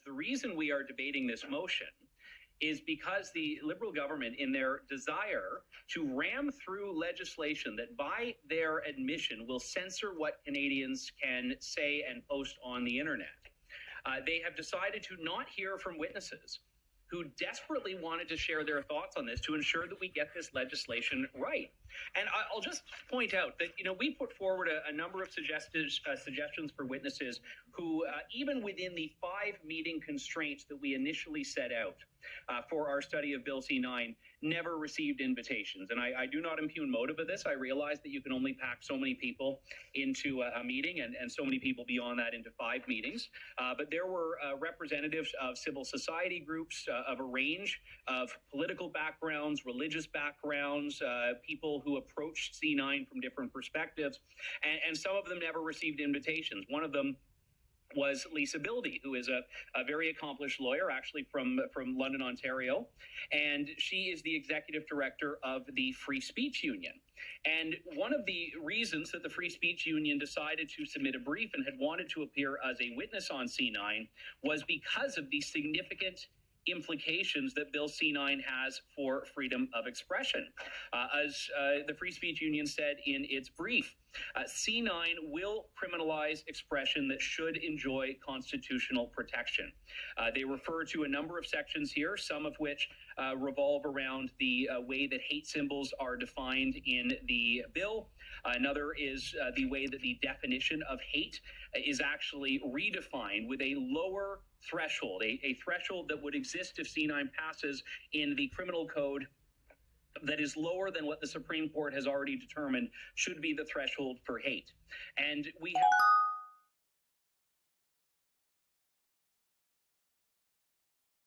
the reason we are debating this motion is because the Liberal government, in their desire to ram through legislation that by their admission will censor what Canadians can say and post on the internet, they have decided to not hear from witnesses who desperately wanted to share their thoughts on this to ensure that we get this legislation right. And I'll just point out that, we put forward a number of suggestions for witnesses who, even within the 5-meeting constraints that we initially set out for our study of Bill C-9, never received invitations. And I do not impugn motive of this. I realize that you can only pack so many people into a meeting and so many people beyond that into 5 meetings. But there were representatives of civil society groups, of a range of political backgrounds, religious backgrounds, people who approached C9 from different perspectives, and some of them never received invitations. One of them was Lisa Bildy, who is a very accomplished lawyer, actually from London, Ontario, and she is the executive director of the Free Speech Union. And one of the reasons that the Free Speech Union decided to submit a brief and had wanted to appear as a witness on C9 was because of the significant implications that Bill C-9 has for freedom of expression. As the Free Speech Union said in its brief, C-9 will criminalize expression that should enjoy constitutional protection. They refer to a number of sections here, some of which revolve around the way that hate symbols are defined in the bill. Another is the way that the definition of hate is actually redefined with a lower threshold, a threshold that would exist if C-9 passes in the criminal code that is lower than what the Supreme Court has already determined should be the threshold for hate. And we have